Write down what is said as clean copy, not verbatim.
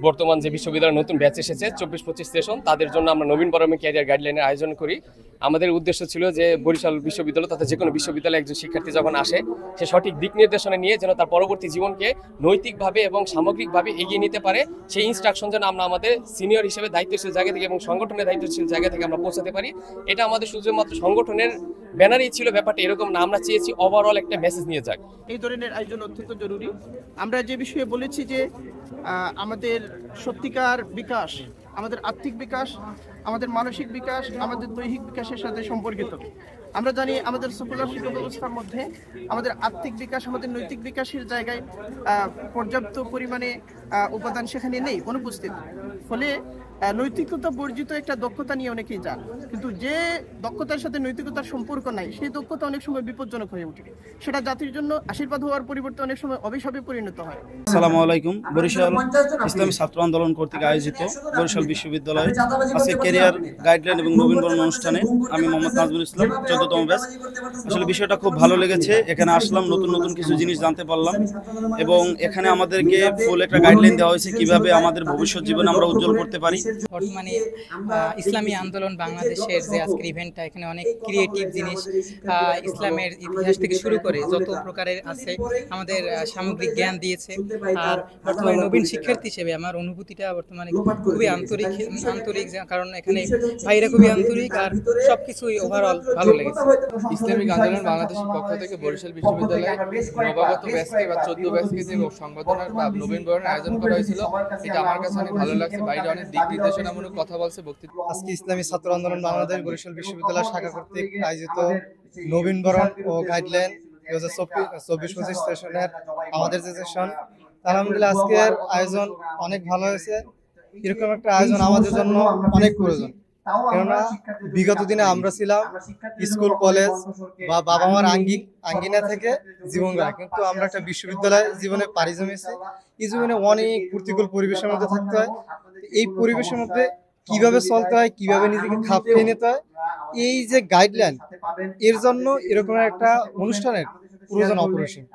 বর্তমান যে বিশ্ববিদ্যালয়ের নতুন ব্যাচ এসেছে 24-25 সেশন, তাদের জন্য আমরা নবীন বরমে ক্যারিয়ার গাইডলাইনের আয়োজন করি। আমাদের উদ্দেশ্য ছিল যে বরিশাল বিশ্ববিদ্যালয় তথা যে কোনো বিশ্ববিদ্যালয়ে একজন শিক্ষার্থী যখন আসে, সে সঠিক দিক নির্দেশনা নিয়ে যেন তার পরবর্তী জীবনকে নৈতিকভাবে এবং সামগ্রিকভাবে এগিয়ে নিতে পারে, সেই ইনস্ট্রাকশন যেন আমরা আমাদের সিনিয়র হিসেবে দায়িত্বশীল জায়গা থেকে এবং সংগঠনের দায়িত্বশীল জায়গা থেকে আমরা পৌঁছাতে পারি। এটা আমাদের শুধুমাত্র সংগঠনের ব্যানারেই ছিল, ব্যাপারটা এরকম না। আমরা চেয়েছি ওভারঅল একটা মেসেজ নিয়ে যাক। এই ধরনের আয়োজন অত্যন্ত জরুরি। আমরা যে বিষয়ে বলেছি যে আমাদের সত্যিকার বিকাশ, আমাদের আর্থিক বিকাশ, আমাদের মানসিক বিকাশ, আমাদের দৈহিক বিকাশের সাথে সম্পর্কিত। আমরা জানি আমাদের সেকুলার শিক্ষা ব্যবস্থার মধ্যে আমাদের আর্থিক বিকাশ, আমাদের নৈতিক বিকাশের জায়গায় পর্যাপ্ত পরিমাণে উপাদান সেখানে নেই, অনুপস্থিত। ফলে নৈতিকতা বর্জিত একটা দক্ষতা নিয়ে অনেকেই যান, কিন্তু যে দক্ষতার সাথে নৈতিকতার সম্পর্ক নাই সেই দক্ষতা অনেক সময় বিপজ্জনক হয়ে ওঠে। সেটা জাতির জন্য আশীর্বাদ হওয়ার পরিবর্তে অনেক সময় অভিশাপে পরিণত হয়। আসসালামু আলাইকুম। বরিশাল ইসলামী ছাত্র আন্দোলন কর্তৃক আয়োজিত বরিশাল বিশ্ববিদ্যালয়ে আজকে ক্যারিয়ার গাইডলাইন এবং নবীনবরণ অনুষ্ঠানে আমি মোহাম্মদ নাজমুল ইসলাম, 14তম ব্যাচ। আসলে বিষয়টা খুব ভালো লেগেছে। এখানে আসলাম, নতুন নতুন কিছু জিনিস জানতে পারলাম এবং এখানে আমাদেরকে ফুল একটা গাইডলাইন দেওয়া হয়েছে কিভাবে আমাদের ভবিষ্যৎ জীবন আমরা উজ্জ্বল করতে পারি। বর্তমানে ইসলামী আন্দোলন বাংলাদেশের যে আজকের ইভেন্টটা, এখানে অনেক ক্রিয়েটিভ জিনিস, ইসলামের ইতিহাস থেকে শুরু করে যত প্রকারের আছে আমাদের সামগ্রিক জ্ঞান দিয়েছে। আর বর্তমানে নবীন শিক্ষার্থী হিসেবে আমার অনুভূতিটা বর্তমানে খুবই আন্তরিক, কারণ এখানে ভাইরা খুবই আন্তরিক আর সবকিছুই ওভারঅল ভালো লেগেছে। ইসলামিক আন্দোলন বাংলাদেশের পক্ষ থেকে বরিশাল বিশ্ববিদ্যালয়ে নবাগত ব্যাচকে বা 14 ব্যাচকে যে সংবর্ধনার বা নবীনবরণের আয়োজন করা হয়েছিল, এটা আমার কাছে অনেক ভালো লাগছে। বাইরে অনেক দিক নির্দেশনামূলক কথা বলছে বক্তৃতা। আজকে ইসলামী ছাত্র আন্দোলন বাংলাদেশ বরিশাল বিশ্ববিদ্যালয় শাখা কর্তৃক আয়োজিত নবীনবরণ ও গাইডলাইন 2024-25 সেশনের আমাদের যে সেশন, আলহামদুলিল্লাহ আজকের আয়োজন অনেক ভালো হয়েছে। এরকম একটা আয়োজন আমাদের জন্য অনেক প্রয়োজন, কেননা বিগত দিনে আমরা ছিলাম স্কুল কলেজ বা বাবা মার আঙ্গিনা থেকে জীবন গড়া, কিন্তু আমরা একটা বিশ্ববিদ্যালয় জীবনে পাড়ি জমিয়েছি। এই জীবনে অনেক প্রতিকূল পরিবেশের মধ্যে থাকতে হয়। এই পরিবেশের মধ্যে কিভাবে চলতে হয়, কিভাবে নিজেকে খাপ খেয়ে নিতে হয়, এই যে গাইডলাইন, এর জন্য এরকম একটা অনুষ্ঠানের প্রয়োজন অপরিসীম।